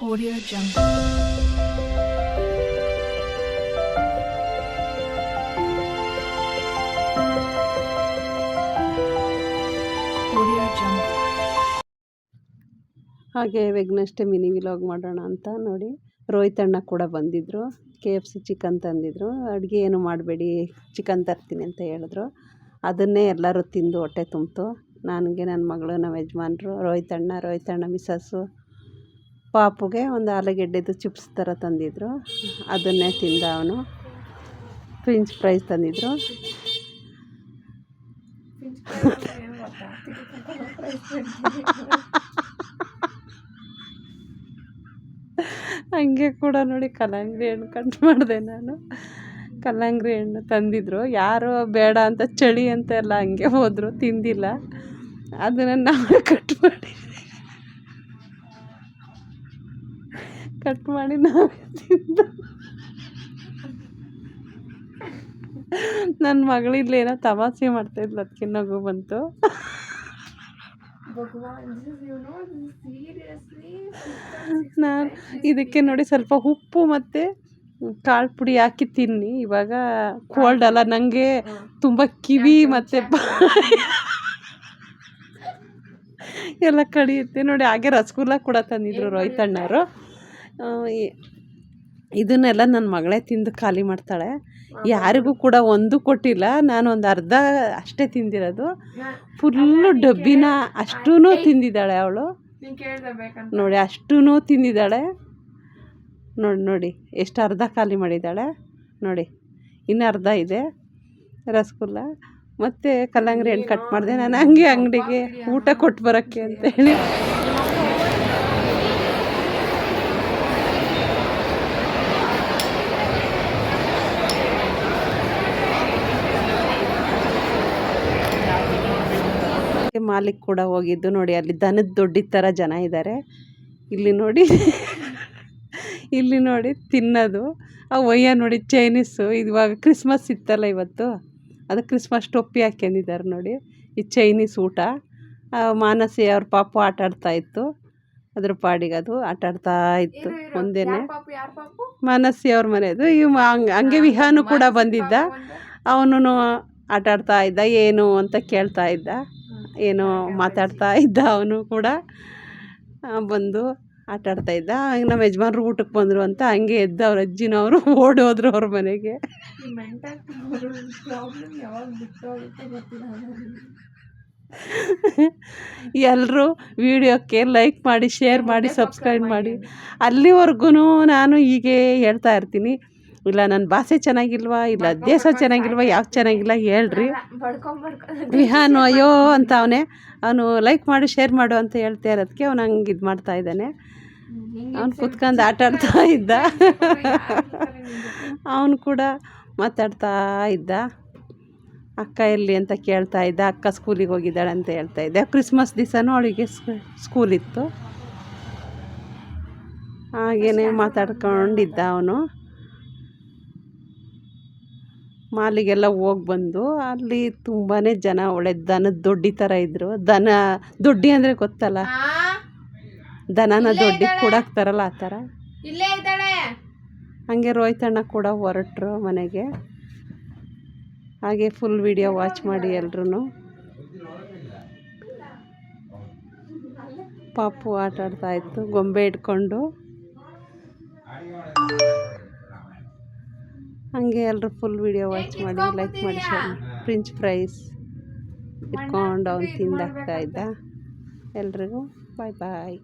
Audio Jungle. Audio Jungle. ಹಾಗೆ ವೆಗ್ನಷ್ಟೇ mini vlog ಮಾಡೋಣ ಅಂತ ನೋಡಿ ರೋಹಿತ್ ಅಣ್ಣ ಕೂಡ ಬಂದಿದ್ದರು. KFC ಚಿಕನ್ ತಂದಿದ್ರು. ಅಡುಗೆ ಏನು ಮಾಡಬೇಡಿ, ಚಿಕನ್ ತರ್ತೀನಿ ಅಂತ ಹೇಳಿದ್ರು. ಅದನ್ನೇ ಎಲ್ಲರೂ ತಿಂದು ಹೊಟ್ಟೆ ತುಂಬಿತು. ನನಗೆ, ನನ್ನ ಮಗಳು, ನಮ್ಮ ಯಜಮಾನ್ರು, ರೋಹಿತ್ ಅಣ್ಣ ಮಿಸ್ಸಸ್ಸು, ಪಾಪುಗೆ ಒಂದು ಆಲೂಗೆಡ್ಡೆದು ಚಿಪ್ಸ್ ಥರ ತಂದಿದ್ರು. ಅದನ್ನೇ ತಿಂದ ಅವನು. ಫ್ರೆಂಚ್ ಫ್ರೈಸ್ ತಂದಿದ್ರು. ಹಂಗೆ ಕೂಡ ನೋಡಿ ಕಲ್ಲಂಗಡಿ ಹಣ್ಣು ಕಟ್ ಮಾಡಿದೆ ನಾನು. ಕಲ್ಲಂಗಡಿ ಹಣ್ಣು ತಂದಿದ್ರು. ಯಾರೋ ಬೇಡ ಅಂತ ಚಳಿ ಅಂತ ಎಲ್ಲ ಹಂಗೆ ಹೋದರು, ತಿಂದಿಲ್ಲ. ಅದನ್ನು ನಾವೇ ಕಟ್ ಮಾಡಿ ನಾವೇ ತಿಂದು. ನನ್ನ ಮಗಳಿಲ್ಲೇನೋ ತಮಾಷೆ ಮಾಡ್ತಾಯಿದ್ಲು, ಅದಕ್ಕೆ ನಗು ಬಂತು. ನಾನು ಇದಕ್ಕೆ ನೋಡಿ ಸ್ವಲ್ಪ ಉಪ್ಪು ಮತ್ತು ಕಾಳು ಪುಡಿ ಹಾಕಿ ತಿನ್ನಿ. ಇವಾಗ ಕೋಲ್ಡ್ ಅಲ್ಲ, ನನಗೆ ತುಂಬ ಕಿವಿ ಮತ್ತು ಎಲ್ಲ ಕಡಿಯುತ್ತೆ ನೋಡಿ. ಹಾಗೆ ರಸಗುಲ್ಲ ಕೂಡ ತಂದಿದ್ರು ರೋಹಿತ್ ಅಣ್ಣವರು. ಇದನ್ನೆಲ್ಲ ನನ್ನ ಮಗಳೇ ತಿಂದು ಖಾಲಿ ಮಾಡ್ತಾಳೆ. ಯಾರಿಗೂ ಕೂಡ ಒಂದು ಕೊಟ್ಟಿಲ್ಲ. ನಾನು ಒಂದು ಅರ್ಧ ಅಷ್ಟೇ ತಿಂದಿರೋದು. ಫುಲ್ಲು ಡಬ್ಬಿನ ಅಷ್ಟೂ ತಿಂದಿದ್ದಾಳೆ ಅವಳು ನೋಡಿ. ಅಷ್ಟೂ ತಿಂದಿದ್ದಾಳೆ ನೋಡಿ ಎಷ್ಟು ಅರ್ಧ ಖಾಲಿ ಮಾಡಿದ್ದಾಳೆ ನೋಡಿ. ಇನ್ನು ಅರ್ಧ ಇದೆ ರಸಗುಲ್ಲ. ಮತ್ತು ಕಲ್ಲಂಗಡಿ ಹಣ್ಣು ಕಟ್ ಮಾಡಿದೆ ನಾನು. ಹಂಗೆ ಅಂಗಡಿಗೆ ಊಟ ಕೊಟ್ಟು ಬರೋಕ್ಕೆ ಅಂತೇಳಿ ಮಾಲಿಗೆ ಕೂಡ ಹೋಗಿದ್ದು ನೋಡಿ. ಅಲ್ಲಿ ದನದ ದೊಡ್ಡಿದ ಥರ ಜನ ಇದ್ದಾರೆ. ಇಲ್ಲಿ ನೋಡಿ ತಿನ್ನೋದು. ಆ ಒಯ್ಯ ನೋಡಿ ಚೈನೀಸು. ಇವಾಗ ಕ್ರಿಸ್ಮಸ್ ಇತ್ತಲ್ಲ ಇವತ್ತು, ಅದು ಕ್ರಿಸ್ಮಸ್ ಟೊಪ್ಪಿ ಹಾಕ್ಯಂದಿದ್ದಾರೆ ನೋಡಿ. ಈ ಚೈನೀಸ್ ಊಟ. ಮಾನಸಿ ಅವ್ರ ಪಾಪು ಆಟಾಡ್ತಾಯಿತ್ತು. ಅದ್ರ ಪಾಡಿಗೆ ಅದು ಆಟಾಡ್ತಾ ಇತ್ತು ಒಂದೇನೆ. ಮಾನಸಿ ಅವ್ರ ಮನೆಯದು. ಹಂಗೆ ವಿಹಾನು ಕೂಡ ಬಂದಿದ್ದ. ಅವನು ಆಟಾಡ್ತಾ ಇದ್ದ. ಏನು ಅಂತ ಕೇಳ್ತಾ ಇದ್ದ, ಏನೋ ಮಾತಾಡ್ತಾ ಇದ್ದ. ಅವನು ಕೂಡ ಬಂದು ಆಟಾಡ್ತಾ ಇದ್ದ. ನಮ್ಮ ಯಜಮಾನ್ರು ಊಟಕ್ಕೆ ಬಂದರು ಅಂತ ಹಂಗೆ ಎದ್ದು ಅವ್ರ ಅಜ್ಜಿನವರು ಓಡೋದ್ರು ಅವ್ರ ಮನೆಗೆ. ಎಲ್ಲರೂ ವಿಡಿಯೋಕ್ಕೆ ಲೈಕ್ ಮಾಡಿ, ಶೇರ್ ಮಾಡಿ, ಸಬ್ಸ್ಕ್ರೈಬ್ ಮಾಡಿ. ಅಲ್ಲಿವರೆಗೂ ನಾನು ಹೀಗೆ ಹೇಳ್ತಾ ಇರ್ತೀನಿ. ಇಲ್ಲ ನನ್ನ ಭಾಷೆ ಚೆನ್ನಾಗಿಲ್ವಾ, ಇಲ್ಲ ದೇಶ ಚೆನ್ನಾಗಿಲ್ವಾ, ಯಾವ್ದು ಚೆನ್ನಾಗಿಲ್ಲ ಹೇಳ್ರಿ. ವಿಹಾನು ಅಯ್ಯೋ ಅಂತ ಅವನು ಲೈಕ್ ಮಾಡಿ ಶೇರ್ ಮಾಡು ಅಂತ ಹೇಳ್ತಾ ಇರೋದಕ್ಕೆ ಅವನು ಹಂಗೆ ಇದು ಮಾಡ್ತಾ ಇದ್ದಾನೆ. ಅವನು ಕುತ್ಕೊಂಡು ಆಟಾಡ್ತಾ ಇದ್ದ. ಅವನು ಕೂಡ ಮಾತಾಡ್ತಾ ಇದ್ದ. ಅಕ್ಕ ಎಲ್ಲಿ ಅಂತ ಕೇಳ್ತಾ ಇದ್ದ. ಅಕ್ಕ ಸ್ಕೂಲಿಗೆ ಹೋಗಿದ್ದಾಳೆ ಅಂತ ಹೇಳ್ತಾ ಇದ್ದೆ. ಕ್ರಿಸ್ಮಸ್ ದಿವಸನೂ ಅವಳಿಗೆ ಸ್ಕೂಲಿತ್ತು. ಹಾಗೇ ಮಾತಾಡ್ಕೊಂಡಿದ್ದ ಅವನು. ಮಾಲಿಗೆಲ್ಲ ಹೋಗಿ ಬಂದು ಅಲ್ಲಿ ತುಂಬಾ ಜನ ಒಳ್ಳೆ ದನದ ದೊಡ್ಡಿ ಥರ ಇದ್ದರು. ದನ ದೊಡ್ಡಿ ಅಂದರೆ ಗೊತ್ತಲ್ಲ, ದನನ ದೊಡ್ಡಿ ಕೂಡಾಕ್ತಾರಲ್ಲ ಆ ಥರ. ಹಾಗೆ ರೋಹಿತ್ ಅಣ್ಣ ಕೂಡ ಹೊರಟ್ರು ಮನೆಗೆ. ಹಾಗೆ ಫುಲ್ ವಿಡಿಯೋ ವಾಚ್ ಮಾಡಿ ಎಲ್ರೂ. ಪಾಪು ಆಟಾಡ್ತಾ ಇತ್ತು ಗೊಂಬೆ ಇಟ್ಕೊಂಡು. ಹಾಗೆ ಎಲ್ಲರೂ ಫುಲ್ ವಿಡಿಯೋ ವಾಚ್ ಮಾಡಿ, ಲೈಕ್ ಮಾಡಿ, ಶೇರ್ ಮಾಡಿ. ಫ್ರೆಂಚ್ ಫ್ರೈಸ್ ಇಟ್ಕೊಂಡು ಅವ್ನು ತಿಂದಾಗ್ತಾ ಇದ್ದ. ಎಲ್ರಿಗೂ ಬಾಯ್ ಬಾಯ್.